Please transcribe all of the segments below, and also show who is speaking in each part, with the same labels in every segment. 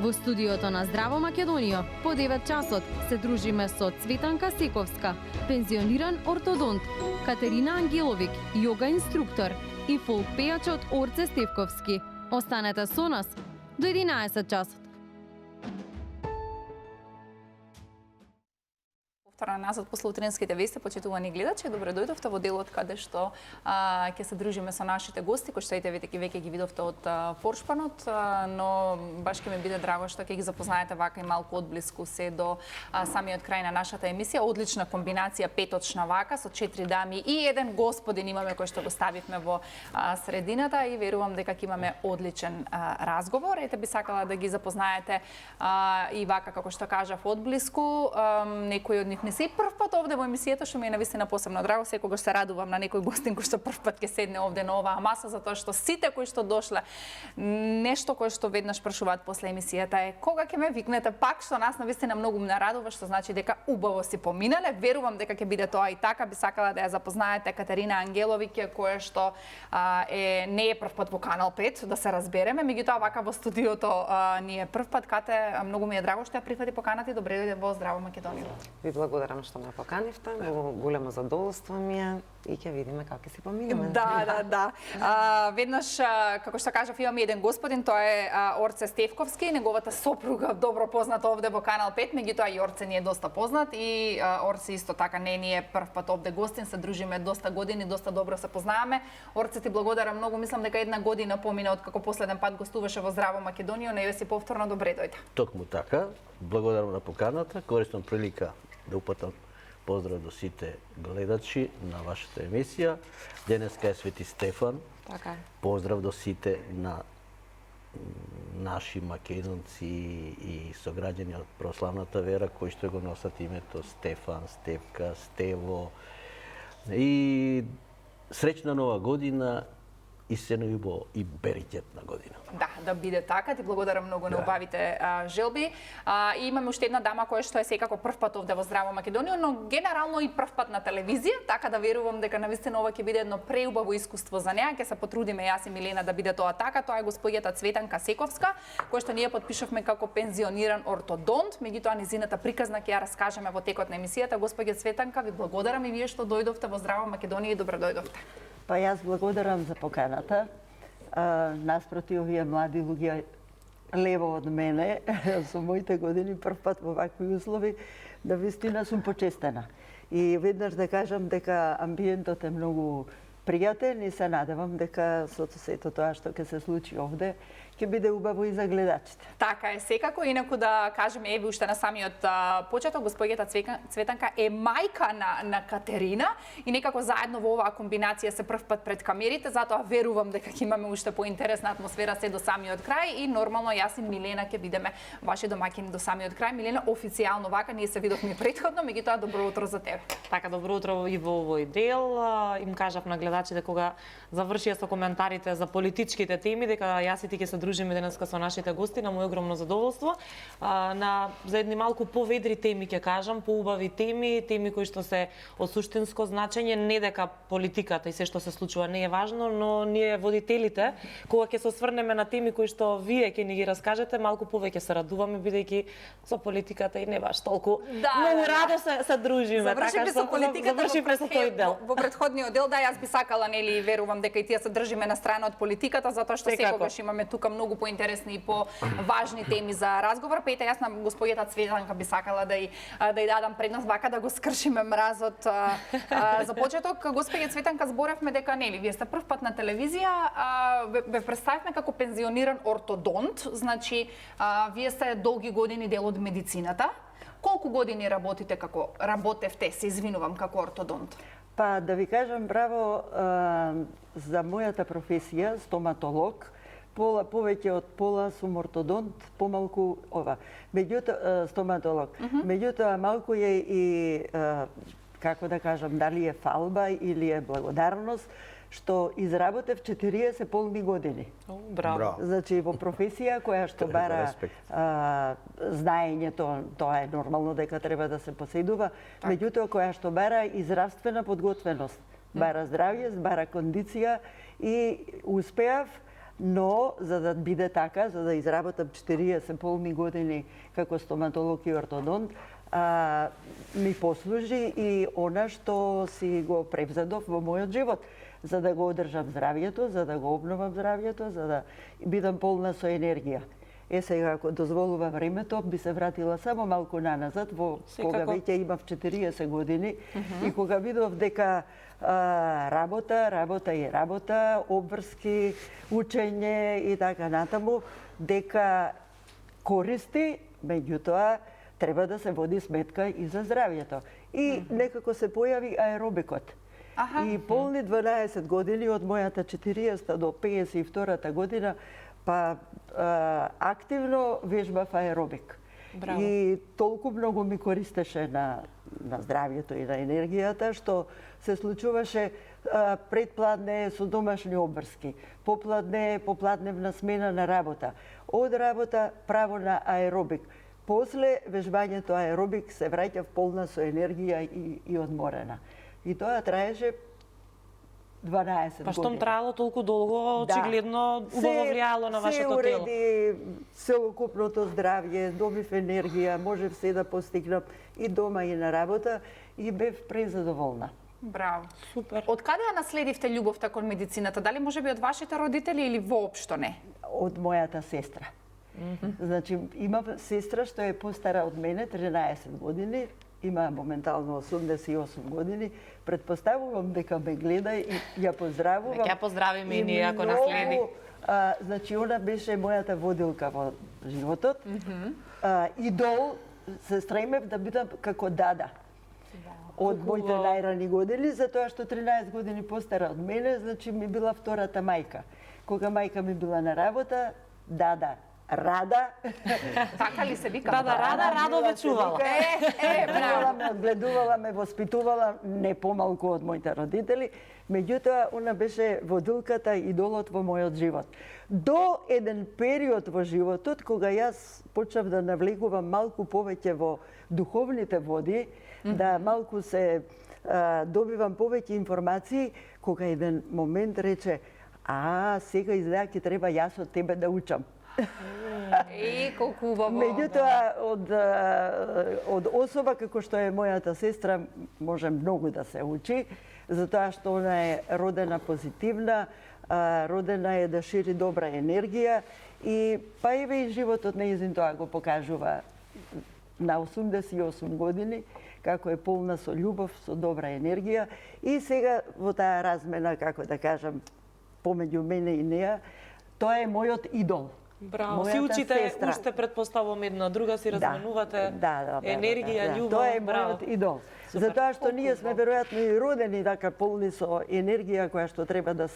Speaker 1: Во студиото на Здраво Македонија по 9 часот се дружиме со Цветанка Сековска, пензиониран ортодонт, Катерина Ангеловик, јога инструктор и фолк пејачот Орце Стевковски. Останете со нас до 11 часот.
Speaker 2: Повтора назад после утринските вести, почитувани гледачи, добре дојдовте во делот каде што ќе се дружиме со нашите гости, кои што веќе ги видовте од Форшпанот, но баш ќе ми биде драго што ќе ги запознаете вака и малку одблиску се до самиот крај на нашата емисија. Одлична комбинација петочна вака со 4 дами и еден господин имаме кој што го ставивме во средината и верувам дека ќе имаме одличен разговор. Ете би сакала да ги запознаете и вака како што кажав одблиску, некои од нив не се прв пат овде во емисијата, што ми е навистина посебно драго. Секогаш се радувам на некој гостин кој што прв пат ќе седне овде на оваа маса, затоа што сите кои што дошле, нешто кое што веднаш прашуваат после емисијата е кога ќе ме викнете пак, што нас навистина многу ме радува, што значи дека убаво си поминале. Верувам дека ќе биде тоа и така. Би сакала да ја запознаете Катерина Ангеловик, која што не е прв пат во Канал 5, да се разбереме, меѓутоа вака во студиото ни е прв пат. Кате, многу ми е драго што ја прифати поканата и добре дојде во Здраво Македонија.
Speaker 3: Благодарам што ме поканивте, многу големо задоволство ми е и ќе видиме како ќе се поминеме.
Speaker 2: Да. Веднаш, како што кажав, имаме еден господин, тоа е Орце Стевковски, неговата сопруга добро позната овде во Канал 5, меѓутоа и Орце ни е доста познат и Орце исто така не ни е прв пат овде гостин, се дружиме доста години, доста добро се познаваме. Орце, ти благодарам многу, мислам дека една година помина од како последен пат гостуваше во Здраво Македонија, не си повторно добре дојде.
Speaker 4: Токму така, благодарам на поканата, користам прилика да упатам поздрав до сите гледачи на вашата емисија. Денеска е Свети Стефан.
Speaker 2: Така е.
Speaker 4: Поздрав до сите на наши македонци и сограѓани од православната вера кои што го носат името Стефан, Стевка, Стево. И среќна нова година и се најубаво и бериќетна година.
Speaker 2: Да биде така. Ти благодарам многу на убавите желби. И имаме уште една дама која што е секако прв пат овде во Здраво Македонија, но генерално и прв пат на телевизија, така да верувам дека навистина ова ќе биде едно преубаво искуство за неа. Ќе се потрудиме јас и Милена да биде тоа така. Тоа е господјата Цветанка Сековска, која што ние потпишавме како пензиониран ортодонт, меѓутоа низината приказна ќе ја раскажеме во текот на емисијата. Господја Цветанка, ви благодарам и вие што дојдовте во Здраво Македонија и добро дојдовте.
Speaker 5: Па јас благодарам за поканата. Наспроти овие млади луѓе лево од мене, со моите години прв пат во вакви услови, да вистина сум почестена. И веднаш да кажам дека амбиентот е многу пријатен и се надевам дека со сето тоа што ќе се случи овде ќе биде убаво и за гледачите.
Speaker 2: Така е, секако. Инаку да кажеме, еви уште на самиот почеток, господјата Цветанка е мајка на Катерина и некако заедно во оваа комбинација се прв пат пред камерите, затоа верувам дека ќе имаме уште поинтересна атмосфера се до самиот крај и нормално јас и Милена ќе бидеме ваши домаќини до самиот крај. Милена, официјално вака ние се видовме претходно, меѓутоа добро утро за тебе.
Speaker 6: Така, добро утро и во овој дел. Им кажав на гледачите кога завршија со коментарите за политичките теми дека јас и ти ќе се дружиме денеска со нашите гости, на мој огромно задоволство. За едни малку поведри теми ќе кажам, поубави теми кои што се од суштинско значење, не дека политиката и се што се случува не е важно, но ние водителите, кога ќе се осврнеме на теми кои што вие ќе ни ги раскажете, малку повеќе се радуваме бидејќи со политиката и не баш толку. Многу радо се дружиме,
Speaker 2: така што
Speaker 6: завршивме со тој дел.
Speaker 2: Во претходниот дел, да, јас би сакала, нели, верувам дека и тие се држиме на страна од политиката, затоа што секогаш имаме тука многу поинтересни и поважни теми за разговор. Пете, јас на господјата Цветанка би сакала да ја дадам предност вака да го скршиме мразот за почеток. Господја Цветанка, зборевме дека нели вие сте прв пат на телевизија, ве представивме како пензиониран ортодонт, значи вие сте долги години дел од медицината. Колку години работевте, се извинувам, како ортодонт?
Speaker 5: Па да ви кажам браво за мојата професија, стоматолог. Повеќе од пола сум ортодонт, помалку меѓутоа стоматолог. Меѓутоа малку е и како да кажам, дали е фалба или е благодарност што изработев 40 полни години.
Speaker 6: Браво.
Speaker 5: Значи во професија која што бара знаењето, тоа е нормално дека треба да се поседува, меѓутоа која што бара и здравствена подготвеност, бара здравје, бара кондиција и успеав Но, за да биде така, за да изработам 40 полни години како стоматолог и ортодонт, ми послужи и она што си го превзедов во мојот живот, за да го одржам здравјето, за да го обновам здравјето, за да бидам полна со енергија. Сега, ако дозволува времето, би се вратила само малку наназад, кога веќе имав 40 години и кога видов дека работа, обврски, учење и така натаму, дека користи, меѓутоа треба да се води сметка и за здравјето. И некако се појави аеробикот. И полни 12 години од мојата 40 до 52 година па активно вежбав аеробик.
Speaker 6: Браво.
Speaker 5: И толку многу ми користеше на здравјето и на енергијата, што се случуваше предпладне со домашни обврски, попладневна смена на работа, од работа право на аеробик. После вежбањето аеробик се враќа полна со енергија и одморена. И тоа траеше 12
Speaker 6: Па штом
Speaker 5: години.
Speaker 6: траело толку долго, очигледно убаво влијало на вашето тело.
Speaker 5: Се уреди целокупното здравје, добив енергија, можев се да постигнам и дома и на работа и бев презадоволна.
Speaker 2: Браво.
Speaker 6: Супер.
Speaker 2: Од каде ја наследивте љубовта кон медицината? Дали можеби од вашите родители или воопшто не?
Speaker 5: Од мојата сестра. Значи, имам сестра што е постара од мене, 13 години, има моментално 88 години. Предпоставувам дека ме гледа и ја поздравувам.
Speaker 6: Нека ја поздравиме и ние ако наследи.
Speaker 5: Значи, она беше мојата водилка во животот. Идол, се стремев да бидам како Дада. Од моите најрани години, затоа што 13 години постара од мене, значи ми била втората мајка. Кога мајка ми била на работа, Дада Рада.
Speaker 2: Така ли се вика?
Speaker 6: Рада, радо ве чувала.
Speaker 5: Браво. Ме одгледувала, ме воспитувала не помалку од моите родители. Меѓутоа, она беше водилката, идолот во мојот живот. До еден период во животот, кога јас почнав да навлегувам малку повеќе во духовните води, да малку се добивам повеќе информации, кога еден момент рече, сега изгледа ќе треба јас од тебе да учам.
Speaker 2: Колку убаво.
Speaker 5: Меѓутоа, од особа како што е мојата сестра, може многу да се учи, затоа што она е родена позитивна, родена е да шири добра енергија и па еве и животот нејзин тоа го покажува на 88 години, како е полна со љубов, со добра енергија и сега во таа размена, како да кажам, помеѓу мене и неа, тоа е мојот идол.
Speaker 6: Браво, си учите уште предпоставувам една друга, си разменувате енергија, љубов.
Speaker 5: Тоа е мојот идол. Затоа што ние сме веројатно и родени така полни со енергија која што треба да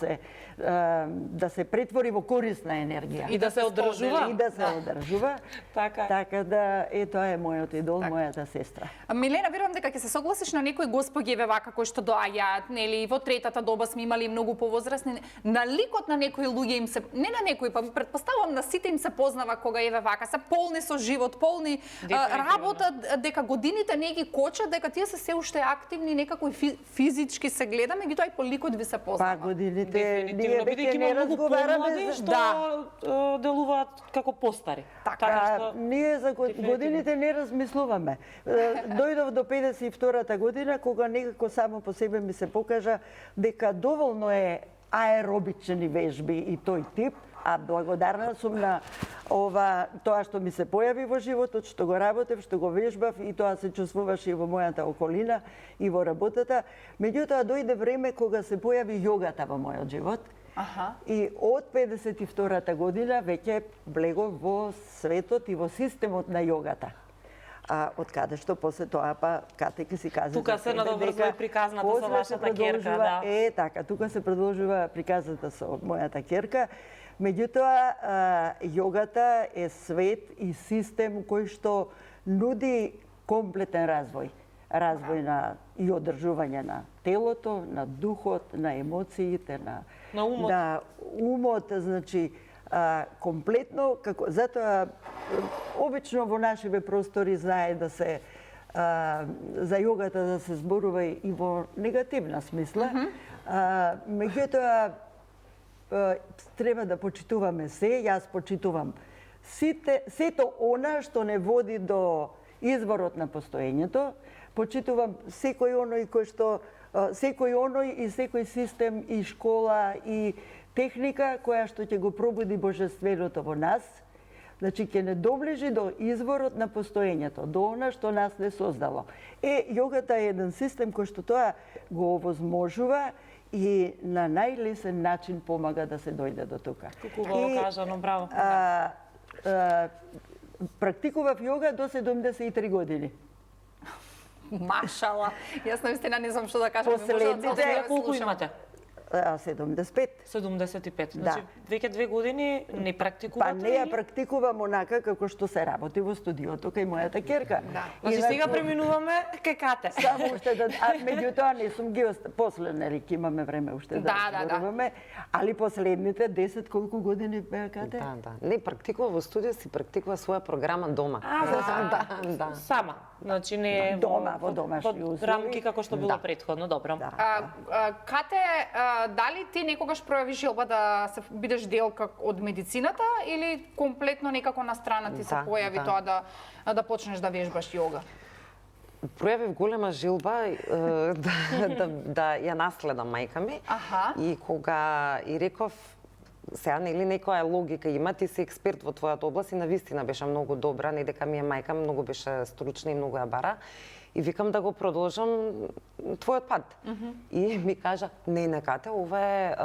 Speaker 5: се претвори во корисна енергија.
Speaker 6: И да се одржува.
Speaker 5: И да се одржува. Така да тоа е мојот идол, мојата сестра.
Speaker 2: Милена, верувам дека ќе се согласиш на некои госпоѓи вака кои што доаѓаат, нели, во третата доба сме имали многу повозрасни. На ликот на некои луѓе им се, не на некои, па претпоставувам на сите им се познава кога еве вака, се полни со живот, полни работа, дека годините не ги кочат, дека тие се уште активни, некако и физички се гледа, меѓутоа и по ликот ви се познава.
Speaker 5: Па годините ние веќе не разговараме
Speaker 6: што делуваат како постари.
Speaker 5: Така, ние за годините не размислуваме. Дојдов до 52-та година, кога некако само по себе ми се покажа дека доволно е аеробични вежби и тој тип, а благодарна сум на тоа што ми се појави во животот, што го работев, што го вежбав и тоа се чувствуваше и во мојата околина и во работата. Меѓутоа дојде време кога се појави јогата во мојот живот. И од 52-та година веќе влегов во светот и во системот на јогата. Од каде што после тоа па кате ќе си каза.
Speaker 6: Тука се надоврзува приказната со вашата ќерка, да.
Speaker 5: Така, тука се продолжува приказната со мојата ќерка. Меѓутоа, јогата е свет и систем кој што нуди комплетен развој. Развој и одржување на телото, на духот, на емоциите,
Speaker 6: на умот.
Speaker 5: На умот, значи, комплетно, затоа обично во нашите простори знае да се за јогата да се зборува и во негативна смисла. Меѓутоа, треба да почитуваме се, јас почитувам сето она што не води до изворот на постоењето, почитувам секој оној и секој систем и школа и техника која што ќе го пробуди божественото во нас, значи ќе не доближи до изворот на постоењето, до она што нас не создало. Јогата е еден систем кој што тоа го овозможува и на најлесен начин помага да се дојде до тука.
Speaker 6: Убаво кажано, браво.
Speaker 5: Практикував јога до 73 години.
Speaker 2: Машала. Јас наистина не знам што да кажам.
Speaker 5: Последните
Speaker 6: Колку имате?
Speaker 5: 75.
Speaker 6: 75.
Speaker 5: Да.
Speaker 6: Значи, веќе 2 години не практикувате?
Speaker 5: Па не ја практикувам онака како што се работи во студиото кај мојата ќерка.
Speaker 6: Значи сега преминуваме кај Кате.
Speaker 5: Само уште да, меѓутоа не сум ги после, нели, ќе имаме време уште да зборуваме, али последните 10 колку години беа Кате?
Speaker 3: Да. Не практикува во студио, си практикува своја програма дома.
Speaker 6: Да. Сама. Значи не
Speaker 5: дома, во домашни
Speaker 6: во
Speaker 5: услови.
Speaker 6: рамки како што било претходно, добро.
Speaker 2: Кате, дали ти некогаш пројавиш желба да се бидеш дел од медицината или комплетно некако на страна ти се појави тоа да почнеш да вежбаш јога?
Speaker 3: Пројавив голема желба да ја наследам мајка ми. И кога и реков, сега нели некоја логика има, ти си експерт во твојата област и навистина беше многу добра, не дека ми е мајка, многу беше стручна и многу ја бара. И викам да го продолжам твојот пат. И ми кажа, не, Кате, ова е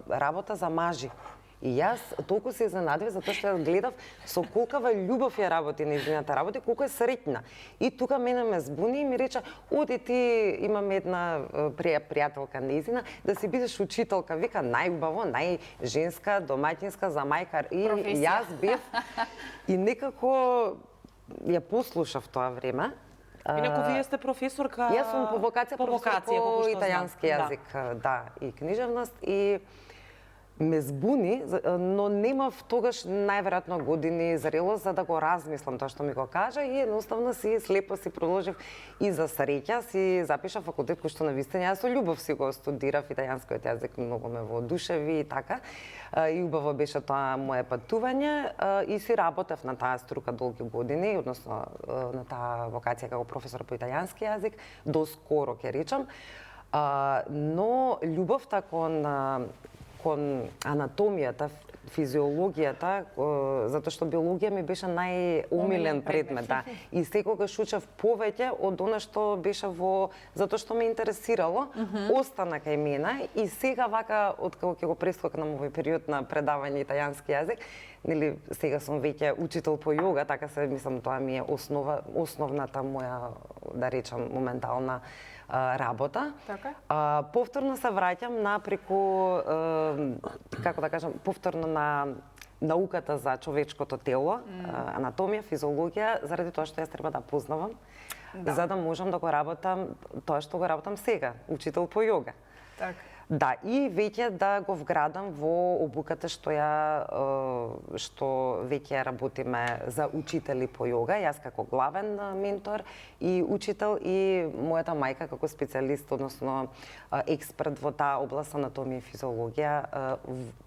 Speaker 3: работа за мажи. И јас толку се изненадив затоа што ја гледав со колкава љубов ја работи нејзината работа, колку е среќна. И тука мене ме збуни и ми рече, оди ти, имаме една пријателка нејзина, да си бидеш учителка. Вика, најубаво, најженска, домаќинска, за мајка. И јас бев и некако ја послушав тоа време.
Speaker 6: Инаку вие сте професорка.
Speaker 3: Јас сум по вокација професор по италијански јазик, и книжевност, и ме збуни, но немав тогаш најверојатно години зрелост за да го размислам тоа што ми го кажа и едноставно си слепо си продолжив и за среќа си запишав факултет кој што навистина јас со љубов си го студирав италијанскиот јазик, многу ме воодушеви и така. И убаво беше тоа мое патување и си работев на таа струка долги години, односно на таа вокација како професор по италијански јазик, до скоро ќе речам. Но љубовта кон анатомијата, физиологијата, затоа што биологија ми беше најомилен предмет, да. И секогаш учев повеќе од она што беше затоа што ме интересирало, остана кај мене и сега вака откако ќе го прескокнам овој период на предавање италијански јазик, нели сега сум веќе учител по јога, така се мислам тоа ми е основната моја, да речам, моментална работа. Повторно се враќам преку, како да кажам, повторно на науката за човечкото тело, анатомија, физиологија, заради тоа што јас треба да познавам, за да можам да го работам тоа што го работам сега, учител по јога. Да, и веќе да го вградам во обуката што веќе работиме за учители по јога, јас како главен ментор и учител и мојата мајка како специјалист, односно експерт во таа област анатомија и физиологија,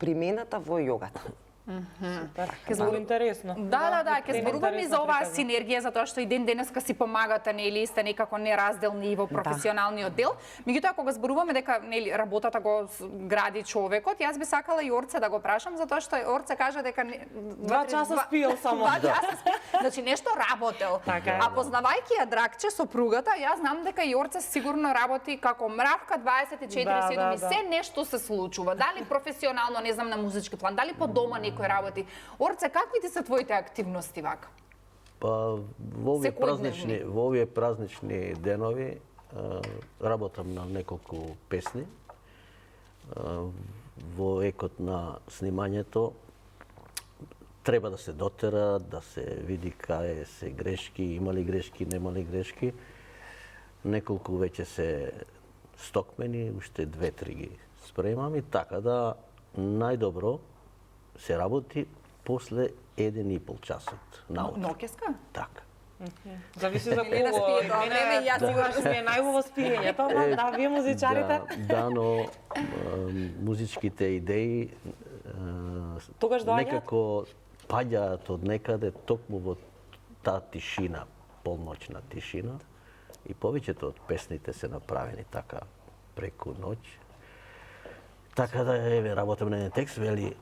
Speaker 3: примената во јогата.
Speaker 6: Ке зборувам интересно.
Speaker 2: Да, ќе зборуваме за оваа синергија, затоа што и ден денеска си помагате, нели, сте некако неразделни во професионалниот дел. Меѓутоа кога зборуваме дека нели работата го гради човекот, јас би сакала и Орце да го прашам, затоа што Орце кажа дека
Speaker 6: 2 часа спиел само.
Speaker 2: 2 часа спиел. Значи нешто работел. А познавајќи ја Драгче, сопругата, јас знам дека и Орце сигурно работи како мравка 24/7 и се нешто се случува. Дали професионално, не знам, на музички план, дали по дома некој работи. Орце, какви ти се твоите активности вака?
Speaker 4: Па во овие празнични денови работам на неколку песни. Во екот на снимањето треба да се дотера, да се види кај се грешки, има ли грешки, нема ли грешки. Неколку веќе се стокмени, уште 2-3 ги спремам и така да најдобро се работи после 1,5 часот наутро.
Speaker 2: Ноќеска?
Speaker 4: Така.
Speaker 6: Зависи за
Speaker 2: Милена
Speaker 6: кого.
Speaker 2: спие тоа време и јас
Speaker 6: Тогаш ми е најубаво спиењето, да, вие музичарите?
Speaker 4: Да, но музичките идеи
Speaker 6: Тогаш доаѓаат?
Speaker 4: некако паѓаат од некаде токму во таа тишина, полночна тишина. И повеќето од песните се направени така преку ноќ. Така да еве работам на еден текст, вели: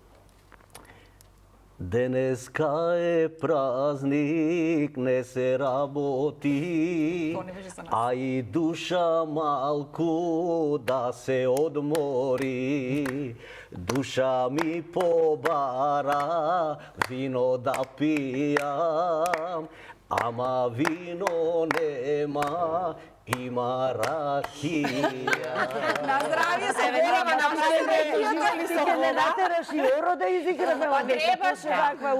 Speaker 4: денеска е празник, не се работи,
Speaker 2: Тоа не беше за нас.
Speaker 4: а и душа малку да се одмори. Душа ми побара вино да пијам, ама вино нема, има ракија.
Speaker 2: На здравје се
Speaker 6: Еве,
Speaker 2: верава
Speaker 6: треба
Speaker 2: на
Speaker 6: направиме
Speaker 5: Ти ке не натераш и оро да изиграме
Speaker 2: Па
Speaker 5: овде.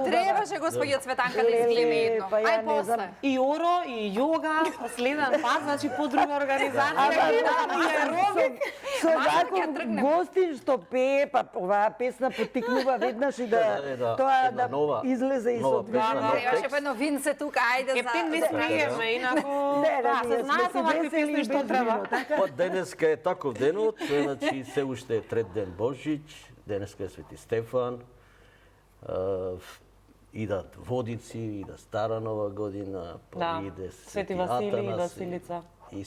Speaker 2: требаше господја Цветанка да изглеме едно.
Speaker 5: Па ја
Speaker 2: Ај
Speaker 5: не
Speaker 2: после.
Speaker 5: знам.
Speaker 6: И оро, и јога, следен пат, значи по друга организација.
Speaker 5: Со
Speaker 2: Мажа ќе
Speaker 5: ваков
Speaker 2: тргнем.
Speaker 5: гостин што пее, па оваа песна потикнува веднаш и да тоа
Speaker 4: една
Speaker 5: да
Speaker 4: нова-
Speaker 5: излезе и
Speaker 4: нова
Speaker 5: со
Speaker 4: песна,
Speaker 5: движење.
Speaker 4: нов
Speaker 2: Требаше
Speaker 4: текст.
Speaker 2: по едно винце тука, ајде
Speaker 6: Е, пен не смееме, инаку, да, се знае со вакви песни што треба.
Speaker 4: Па денеска е таков денот, значи се уште е трет ден Божич, денеска е Свети Стефан, идат водици, ида Стара Нова година, па
Speaker 6: Да,
Speaker 4: иде
Speaker 6: Свети Василий и
Speaker 4: Атанас,
Speaker 6: Василица.
Speaker 4: И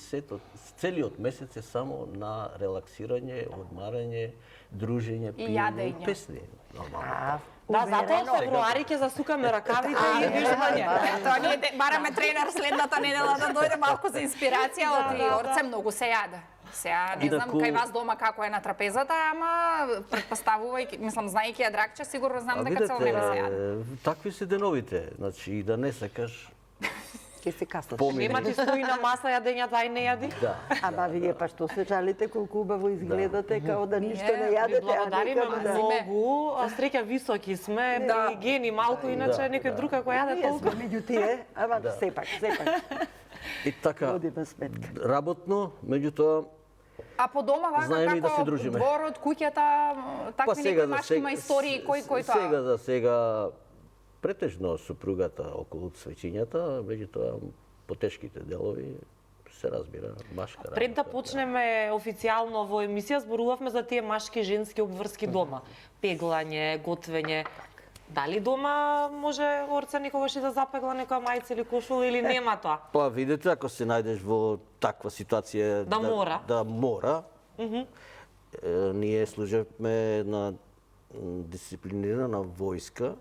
Speaker 4: целиот месец е само на релаксирање, одмарање, дружење,
Speaker 2: И
Speaker 4: пиење,
Speaker 2: јадење.
Speaker 4: песни. Нормално.
Speaker 6: Да, затоа во февруари ќе засукаме ракавите и вежбање.
Speaker 2: Тоа ние бараме тренер следната недела да дојде малку за инспирација од Орце, многу се јаде. Сега не знам
Speaker 4: Инаку-
Speaker 2: кај вас дома како е на трапезата, ама претпоставувајќи, мислам, знаејќи ја дракче, сигурно знам дека цело време се јаде.
Speaker 4: такви се деновите, значи и да не сакаш
Speaker 3: Ке си каснаш.
Speaker 6: Нема ти стои на маса јадењата, ај не јади.
Speaker 4: да.
Speaker 5: Ама вие па што се жалите колку убаво изгледате, као да ништо не
Speaker 6: Ви
Speaker 5: јадете, а
Speaker 6: благодариме
Speaker 5: некако да...
Speaker 6: многу, а среќа високи сме,
Speaker 2: Да.
Speaker 6: при гени малку, иначе некој друг ако јаде
Speaker 5: Ние
Speaker 6: толку.
Speaker 5: сме меѓу тие, ама сепак.
Speaker 4: И така,
Speaker 5: Водиме сметка.
Speaker 4: работно, меѓутоа,
Speaker 2: А по дома вака
Speaker 4: Знаеме и да се
Speaker 2: како
Speaker 4: дружиме.
Speaker 2: дворот, куќата, такви некои машкима истории, кој тоа?
Speaker 4: Сега за сега претежно супругата околу свеќињата, меѓутоа потешките делови се разбира машка работа.
Speaker 6: Пред да почнеме официјално во емисија, зборувавме за тие машки женски обврски дома. Пеглање, готвење. Дали дома може Орце некогаш и да запегла некоја мајца или кошула или нема тоа?
Speaker 4: Па видите, ако се најдеш во таква ситуација
Speaker 6: Да мора.
Speaker 4: да мора. Ние служевме на дисциплинирана војска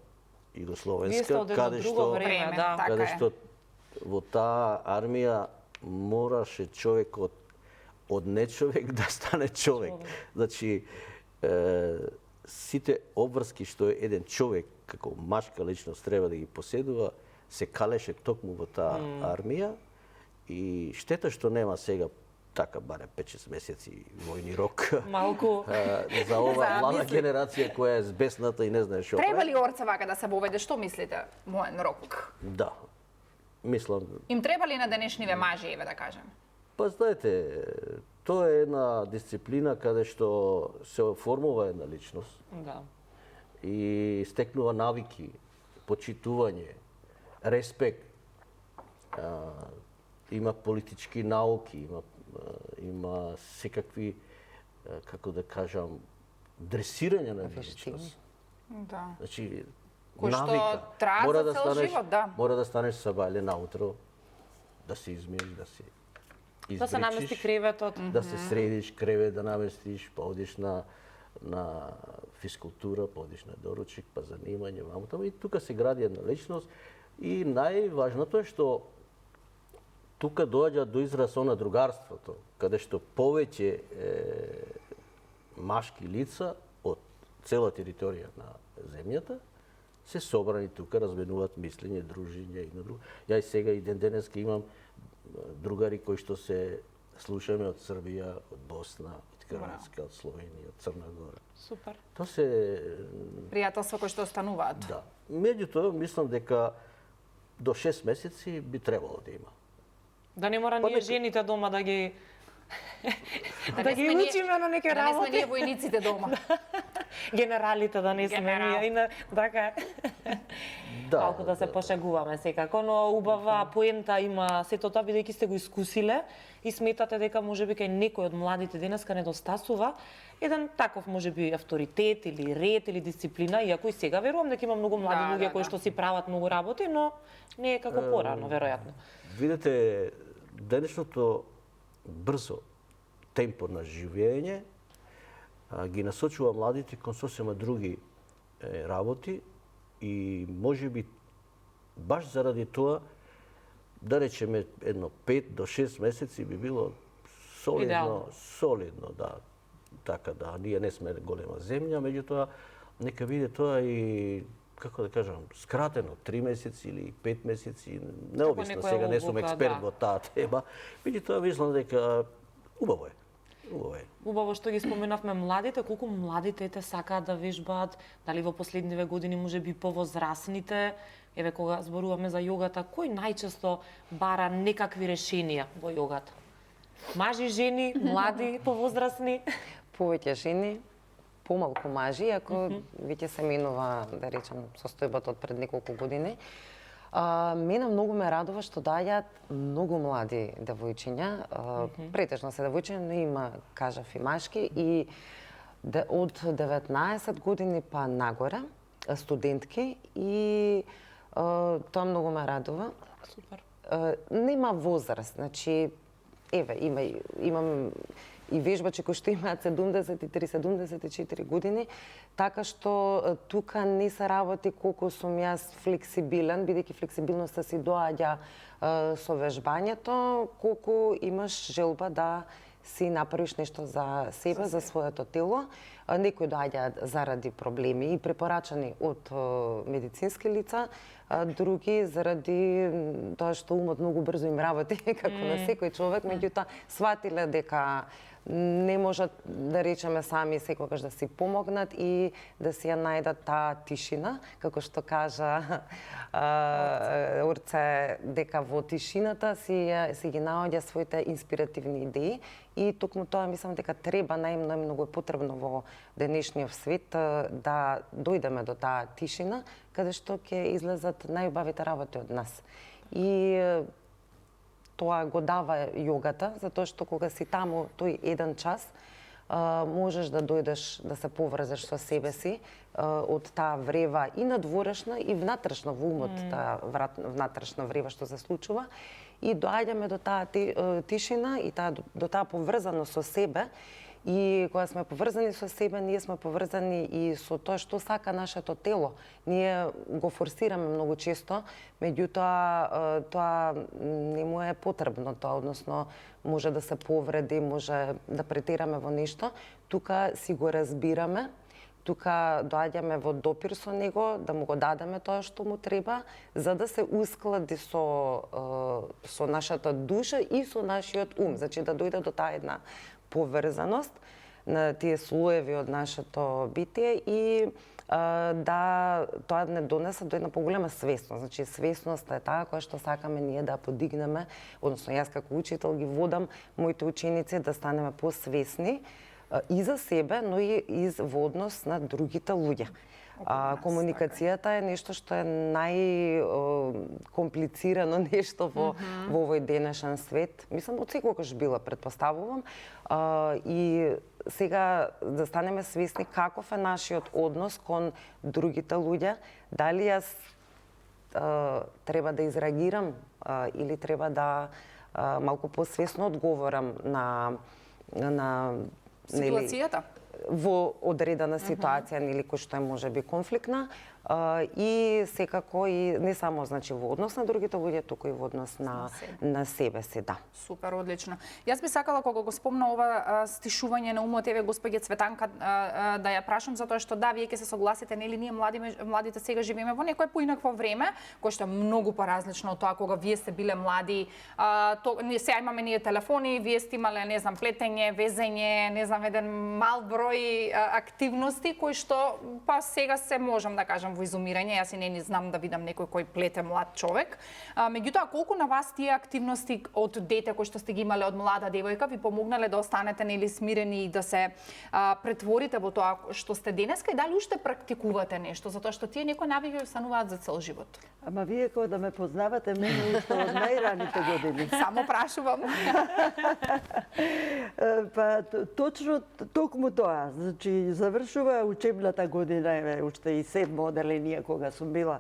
Speaker 6: Вие сте
Speaker 4: југословенска,
Speaker 6: од едно друго време,
Speaker 2: Време,
Speaker 6: да.
Speaker 2: така.
Speaker 4: каде
Speaker 2: е.
Speaker 4: што во таа армија мораше човекот од нечовек да стане човек. Значи, сите обврски што еден човек како машка личност треба да ги поседува, се калеше токму во таа армија и штета што нема сега така баре 5-6 месеци војни рок.
Speaker 6: Малку.
Speaker 4: За ова млада
Speaker 2: мисли.
Speaker 4: генерација која е збесната и не знае што
Speaker 2: Треба
Speaker 4: прави.
Speaker 2: ли Орце вака да се воведе? Што мислите, моен рок?
Speaker 4: Да. Мислам,
Speaker 2: Им треба ли на денешниве мажи, еве да кажем?
Speaker 4: па знаете, тоа е една дисциплина каде што се оформува една личност
Speaker 6: Да.
Speaker 4: и стекнува навики, почитување, респект. Има политички науки, има секакви, како да кажам, дресирање на личност.
Speaker 2: Да.
Speaker 4: Значи,
Speaker 2: Кој што
Speaker 4: навика.
Speaker 2: трае
Speaker 4: Мора
Speaker 2: за цел живот, да.
Speaker 4: Мора да станеш сабајле наутро, да се измиеш, да се
Speaker 6: Да се намести
Speaker 4: избричиш,
Speaker 6: креветот.
Speaker 4: да се средиш кревет, да наместиш, па одиш на физкултура, па одиш на доручик, па занимање, мамо и тука се гради една личност и најважното е што тука доаѓа до израз она другарството, каде што повеќе машки лица од цела територија на земјата се собрани тука, разменуваат мислење, дружење и на друго. Ја и сега и денеска имам другари кои што се слушаме од Србија, од Босна, од Хрватска, од Словенија, од Црна Гора.
Speaker 6: Супер.
Speaker 4: Тоа се
Speaker 2: Пријателства кои што остануваат.
Speaker 4: да. Меѓутоа мислам дека до 6 месеци би требало да има.
Speaker 6: Да не мора
Speaker 4: Па
Speaker 6: ние
Speaker 4: нека-
Speaker 6: жените дома да ги
Speaker 2: Да
Speaker 6: да
Speaker 2: не
Speaker 6: ги
Speaker 2: сме ние-
Speaker 6: учиме на некои
Speaker 2: Да не сме
Speaker 6: работи.
Speaker 2: ние војниците дома.
Speaker 6: генералите да не сме ние и така. Малку да се пошегуваме секако, но убава поента има сето тоа бидејќи сте го искусиле и сметате дека можеби кај некој од младите денеска недостасува еден таков можеби авторитет или ред или дисциплина, иако и сега верувам дека има многу млади луѓе кои што си прават многу работи, но не е како порано веројатно.
Speaker 4: Видете, денешното брзо темпо на живење ги насочува младите кон сосема други работи и можеби баш заради тоа, да речеме едно 5 до 6 месеци би било солидно, да. Така да, ние не сме голема земја, меѓутоа нека биде тоа и како да кажам, скратено 3 месеци или 5 месеци, необично, сега не сум експерт во таа тема, меѓутоа мислам дека убаво е.
Speaker 6: Убаво што ги споменавме младите, колку младите сакаат да вежбаат, дали во последниве години можеби повозрасните, еве кога зборуваме за јогата, кој најчесто бара некакви решенија во јогата? Мажи, жени, млади, повозрасни?
Speaker 3: Повеќе жени, помалку мажи, ако веќе се менува, да речем, состојбата од пред неколку години. Мене многу ме радува што доаѓаат многу млади девојчиња, претежно се девојчиња, но има, кажав, и машки, и од 19 години па нагоре, студентки, и тоа многу ме радува.
Speaker 6: Супер.
Speaker 3: Нема возраст, значи, еве, имам и вежбачи кои што имаат 73-74 години, така што тука не се работи колку сум јас флексибилен, бидејќи флексибилноста си доаѓа со вежбањето, колку имаш желба да си направиш нешто за себе, за своето тело. Некои доаѓаат заради проблеми и препорачани од медицински лица, други заради тоа што умот многу брзо им работи, како на секој човек, меѓутоа сватиле дека не можат, да речеме, сами секогаш да си помогнат и да си ја најдат таа тишина, како што кажа Орце, дека во тишината си ги наоѓа своите инспиративни идеи и токму тоа мислам дека треба најмногу е потребно во денешниот свет да дојдеме до таа тишина, каде што ќе излезат најубавите работи од нас. И тоа го дава јогата, затоа што кога си таму тој еден час, можеш да дојдеш да се поврзеш со себе си од таа врева и надворешна и внатрешна во умот, таа внатрешна врева што се случува и доаѓаме до таа тишина и до таа поврзаност со себе. И кога сме поврзани со себе, ние сме поврзани и со тоа што сака нашето тело. Ние го форсираме многу често, меѓутоа тоа не му е потребно тоа, односно може да се повреди, може да претераме во нешто. Тука си го разбираме, тука доаѓаме во допир со него, да му го дадеме тоа што му треба, за да се усклади со нашата душа и со нашиот ум, значи да дојде до таа една поврзаност на тие слоеви од нашето битие и да тоа не донесе до една поголема свесност. Значи свесноста е таа која што сакаме ние да подигнеме, односно јас како учител ги водам моите ученици да станеме посвесни и за себе, но и во однос на другите луѓе. Комуникацијата е нешто што е најкомплицирано нешто во овој денешен свет. Мислам, од секогаш била, предпоставувам. И сега да станеме свесни каков е нашиот однос кон другите луѓе, дали јас треба да изреагирам или треба да малку посвесно одговорам на
Speaker 2: ситуацијата
Speaker 3: во одредена ситуација или кој што е можеби конфликтна и секако и не само значи во однос на другите луѓе, туку и во однос на себе си, да.
Speaker 2: Супер, одлично. Јас би сакала кога го спомна ова стишување на умот, еве господја Цветанка да ја прашам затоа што да, вие ќе се согласите, нели ние младите сега живееме во некое поинакво време, кое што е многу поразлично од тоа кога вие сте биле млади. Сега имаме ние телефони, вие сте имале, не знам, плетење, везење, не знам, еден мал број своји активности кои што па сега се можам да кажам во изумирање. Јас и не знам да видам некој кој плете млад човек. Меѓутоа, колку на вас тие активности од дете кои што сте ги имале од млада девојка ви помогнале да останете нели смирени и да се претворите во тоа што сте денеска и дали уште практикувате нешто, затоа што тие некои навики ви остануваат за цел живот?
Speaker 5: Ама вие кога да ме познавате мене уште од најраните години.
Speaker 2: Само прашувам.
Speaker 5: Па точно токму тоа. Значи завршува учебната година, уште и 7 оделение кога сум била.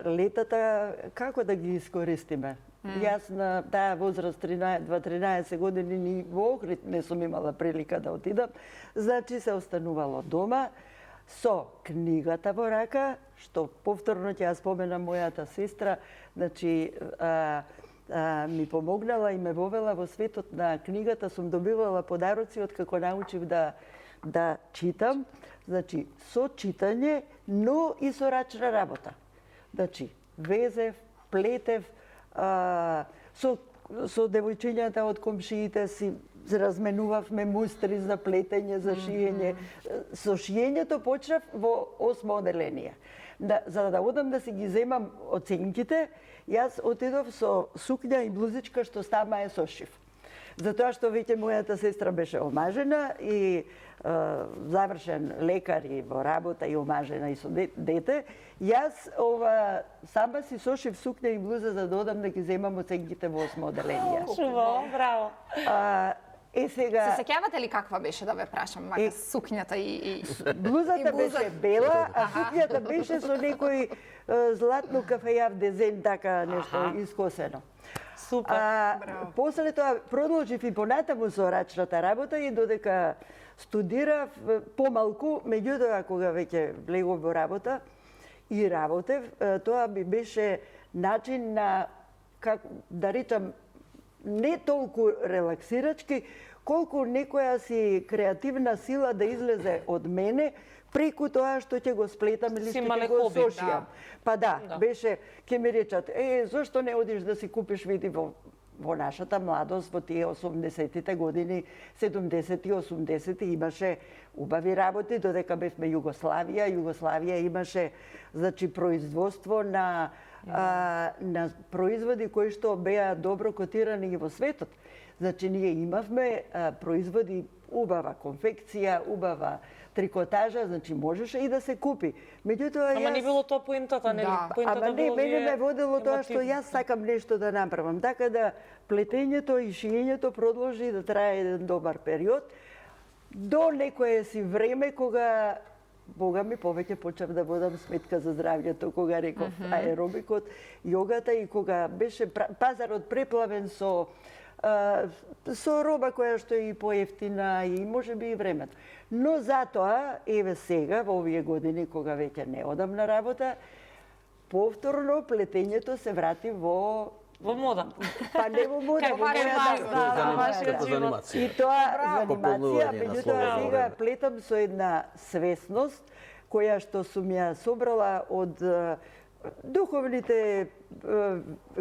Speaker 5: Летата како да ги искористиме? Јас на таа возраст 13 години ни во Охрид не сум имала прилика да отидам. Значи се останувало дома со книгата во рака, што повторно ќе ја споменам мојата сестра, значи ми помогнала и ме вовела во светот на книгата, сум добивала подароци од како научив да читам, значи со читање, но и со рачна работа. Значи везев, плетев, со девојчињата од комшиите си разменувавме мустри за плетење, за шиење. Со шиењето почнав во 8 оделение. За да одам да си ги земам оценките, јас отидов со сукња и блузичка што стама е сошив. Затоа што веќе мојата сестра беше омажена и завршен лекар и во работа и омажена и со дете, јас сама си сошив сукња и блуза за да одам да ги земам оценките во 8 оделение.
Speaker 6: Шуво, браво.
Speaker 5: Сега
Speaker 2: се сеќавате ли каква беше, да ве прашам, мака сукњата и
Speaker 5: блузата беше бела, а сукњата беше со некој златно кафејав дизајн, така нешто искосено.
Speaker 6: Супер.
Speaker 5: После тоа продолжив и понатаму со рачната работа и додека студирав помалку, меѓутоа кога веќе влегов во работа и работев, тоа би беше начин на, как да речам, не толку релаксирачки, колку некоја си креативна сила да излезе од мене преку тоа што ќе го сплетам или што ќе го сошијам. Па да, беше, ќе ми речат, зошто не одиш да си купиш, види во нашата младост, во тие 80-тите години, 70-ти, 80-ти имаше убави работи, додека бевме Југославија. Југославија имаше, значи, производство на производи кои што беа добро котирани и во светот. Значи, ние имавме производи, убава конфекција, убава трикотажа, значи можеше и да се купи. Меѓутоа
Speaker 6: Ама не било тоа поинтата, нели?
Speaker 5: Ама не, мене ме водило тоа што јас сакам нешто да направам. Така да плетењето и шиењето продолжи да трае еден добар период до некое си време кога Бога ми повеќе почнав да водам сметка за здравјето, кога реков аеробикот, јогата и кога беше пазарот преплавен со роба која што е и поевтина и можеби и времето. Но затоа, еве сега, во овие години, кога веќе не одам на работа, повторно плетењето се врати во
Speaker 6: мода.
Speaker 5: Па не во мода, во
Speaker 4: Како занимација.
Speaker 5: И тоа занимација, меѓутоа сега плетам со една свесност која што сум ја собрала од духовните,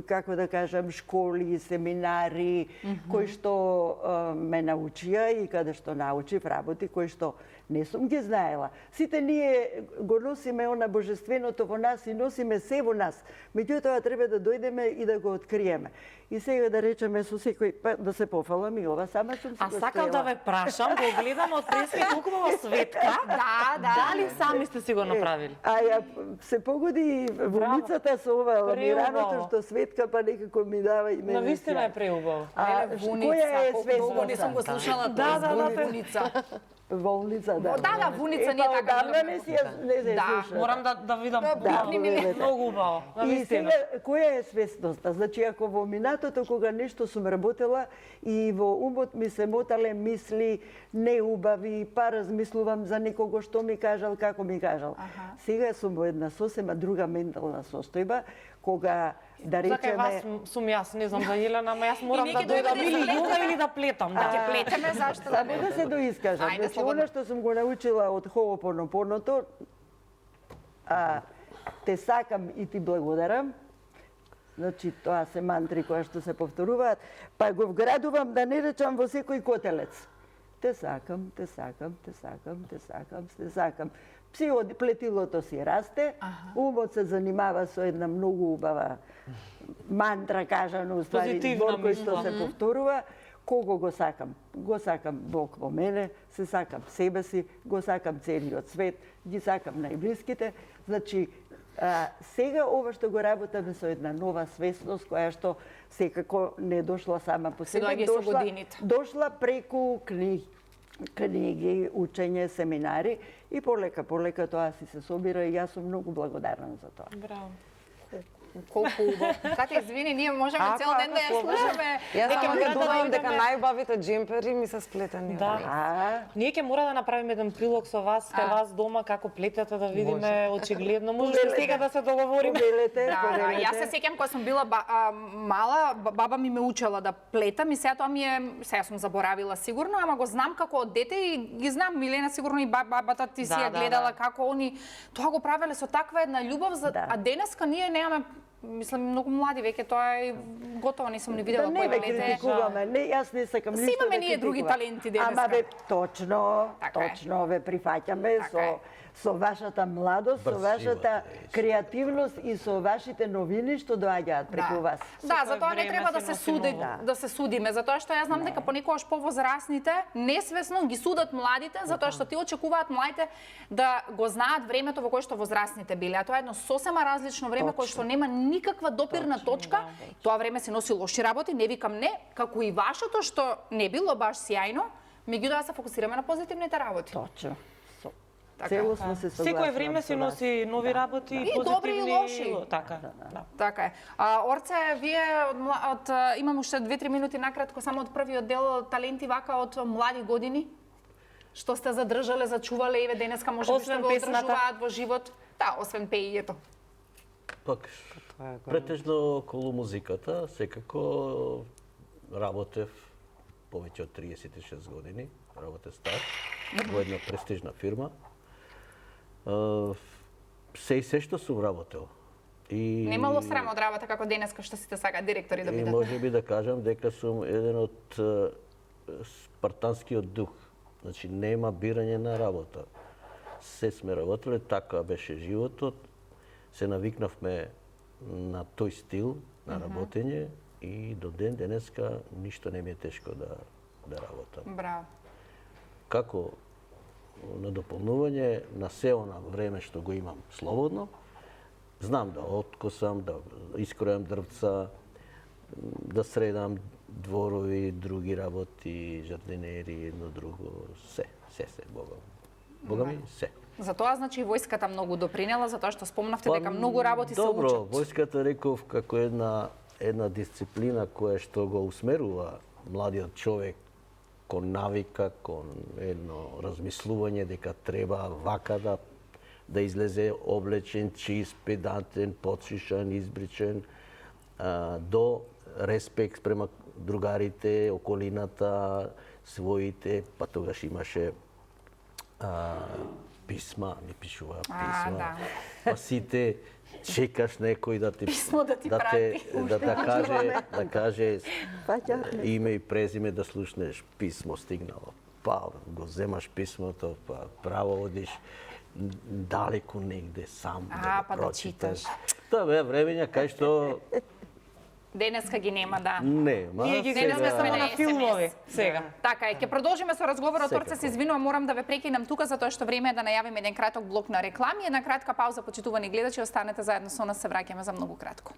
Speaker 5: како да кажам, школи, семинари, кои што ме научија и каде што научив работи, кои што не сум ги знаела. Сите ние го носиме она божественото во нас и носиме се во нас. Меѓутоа треба да дојдеме и да го откриеме. И сега да речеме со секој, да се пофалам и ова сама сум се го
Speaker 6: сакам да ве прашам, го гледам од прески толку во Светка. Дали сами сте си го направили?
Speaker 5: Ја се погоди вуницата со ова ламираното што Светка па некако ми дава и мене.
Speaker 6: Навистина е преубаво.
Speaker 5: Која е свесноста?
Speaker 2: Не сум го слушала тоа вуница.
Speaker 5: Волница, да.
Speaker 2: Да, вуница не е така.
Speaker 5: Не се слуша.
Speaker 6: Морам да видам. Многу убаво.
Speaker 5: И сега, која е свесноста? Значи, ако во минатото, кога нешто сум работела и во умот ми се мотале мисли неубави, па размислувам за некого што ми кажал, како ми кажал. Сега сум во една сосема друга ментална состојба, кога да речеме...
Speaker 6: Закај вас сум јас, не знам за Елена, ама јас морам да дојдам или јога или да плетам. Да
Speaker 2: ќе плетеме, зашто да не?
Speaker 5: Да се доискажам. Значи, она што сум го научила од Хоопонопоното, те сакам и ти благодарам. Значи, тоа се мантри кои што се повторуваат. Па го вградувам, да не речам, во секој котелец. Те сакам, те сакам, те сакам, те сакам, те сакам. Плетилото си расте, умот се занимава со една многу убава мантра, кажано, уствари,
Speaker 6: Позитивна
Speaker 5: збор кој што
Speaker 6: мисла.
Speaker 5: се повторува. Кого го сакам? Го сакам Бог во мене, се сакам себе си, го сакам целиот свет, ги сакам најблиските. Значи, сега ова што го работаме со една нова свесност, која што секако не дошла сама по себе,
Speaker 2: доаѓа со годините.
Speaker 5: дошла преку книги, учење, семинари и полека тоа си се собира и јас сум многу благодарна за тоа.
Speaker 6: Браво.
Speaker 2: Колку убаво. Кате, извини, ние можеме цел ден да ја слушаме.
Speaker 3: Јас само
Speaker 6: мора
Speaker 3: ќе
Speaker 6: да
Speaker 3: додавам
Speaker 6: идеме-
Speaker 3: дека најубавите джемпери ми се сплетени.
Speaker 6: Да. Ние ќе мора да направиме еден прилог со вас, кај вас дома, како плетете, да видиме очигледно. Може сега да се договориме.
Speaker 5: Повелете,
Speaker 2: Да,
Speaker 5: повелете.
Speaker 2: јас се сеќам кога сум била мала, баба ми ме учела да плетам и сега тоа ми е, сега сум заборавила сигурно, ама го знам како од дете и ги знам, Милена сигурно и бабата ти си
Speaker 6: Да,
Speaker 2: ја
Speaker 6: да,
Speaker 2: гледала
Speaker 6: да.
Speaker 2: како они тоа го правеле со таква една љубов,
Speaker 5: Да.
Speaker 2: а денеска ние немаме, мислам, многу млади веќе тоа е готово, не сум ни
Speaker 5: Да
Speaker 2: видела
Speaker 5: не
Speaker 2: кој
Speaker 5: ве
Speaker 2: плете.
Speaker 5: критикуваме, не, јас не сакам
Speaker 2: Си
Speaker 5: ништо
Speaker 2: имаме
Speaker 5: да
Speaker 2: ние други
Speaker 5: критикувам.
Speaker 2: таленти денеска.
Speaker 5: Ама ве точно,
Speaker 2: Така е.
Speaker 5: точно ве прифаќаме
Speaker 2: Така е.
Speaker 5: со вашата младост, со
Speaker 4: Брз
Speaker 5: вашата
Speaker 4: живот,
Speaker 5: креативност и со вашите новини што доаѓаат преку вас.
Speaker 2: Да,
Speaker 6: Секое
Speaker 2: затоа не
Speaker 6: време
Speaker 2: треба да
Speaker 6: се
Speaker 2: се
Speaker 6: носи
Speaker 2: суди,
Speaker 6: ново.
Speaker 2: да се судиме, затоа што јас знам дека понекогаш повозрасните несвесно ги судат младите, затоа што ти очекуваат младите да го знаат времето во кое што возрастните биле, а тоа е едно сосема различно време кое што нема никаква допирна точка. Тоа време се носи лоши работи, не викам не, како и вашето што не било баш сјајно, меѓутоа се фокусираме на позитивните работи.
Speaker 5: Точно.
Speaker 2: Така.
Speaker 5: Целосно се согласувам.
Speaker 6: Секој време си
Speaker 5: со вас.
Speaker 6: носи нови работи,
Speaker 2: И
Speaker 6: позитивни
Speaker 2: добри и лоши.
Speaker 6: Така. Да.
Speaker 2: Така е. Орце, вие имам уште 2-3 минути накратко само од првиот дел таленти вака од млади години. Што сте задржале, зачувале и денеска може би
Speaker 6: Освен
Speaker 2: што го
Speaker 6: песната.
Speaker 2: одржуваат во живот. Да, освен пеењето.
Speaker 4: Пак,
Speaker 3: Тоа е го-
Speaker 4: претежно околу музиката, секако работев повеќе од 36 години, работев стар, во една престижна фирма. Се што сум работел. И
Speaker 2: Немало срам од работа како денеска што сите сакаат директори да
Speaker 4: И
Speaker 2: бидат.
Speaker 4: може би да кажам дека сум еден од спартанскиот дух. Значи нема бирање на работа. Се сме работеле, така беше животот. Се навикнавме на тој стил на работење и до ден денеска ништо не ми е тешко да работам.
Speaker 2: Браво.
Speaker 4: Како на дополнување на се она време што го имам слободно, знам да откосам, да искројам дрвца, да средам дворови, други работи, жардинери, едно друго, се, Бога ми, се.
Speaker 2: Затоа значи и војската многу допринела, затоа што спомнавте дека многу работи се
Speaker 4: добро,
Speaker 2: учат.
Speaker 4: војската реков како една дисциплина која што го усмерува младиот човек кон навика, кон едно размислување дека треба вака да излезе облечен, чист, педантен, подшишан, избричен, до респект према другарите, околината, своите, па тогаш имаше писма, не пишуваа писма.
Speaker 2: Да.
Speaker 4: Па сите чекаш некој да ти
Speaker 2: Писмо да ти прати.
Speaker 4: да каже
Speaker 5: Фаќавме.
Speaker 4: име и презиме да слушнеш писмо стигнало. Па го земаш писмото, па право одиш далеку негде сам да
Speaker 2: па
Speaker 4: го
Speaker 2: да
Speaker 4: прочиташ.
Speaker 2: читаш.
Speaker 4: Тоа беа времења кај што
Speaker 2: Денеска ги нема, да.
Speaker 4: нема.
Speaker 6: Ние ги
Speaker 2: Денеска
Speaker 6: гледаме
Speaker 2: сме
Speaker 6: само
Speaker 2: на
Speaker 6: на
Speaker 2: SMS.
Speaker 6: филмови сега.
Speaker 2: Така е, ќе продолжиме со разговорот.
Speaker 4: Секако.
Speaker 2: Орце, се извинувам, морам да ве прекинам тука затоа што време е да најавиме еден краток блок на реклами, една кратка пауза, почитувани гледачи, останете заедно со нас, се враќаме за многу кратко.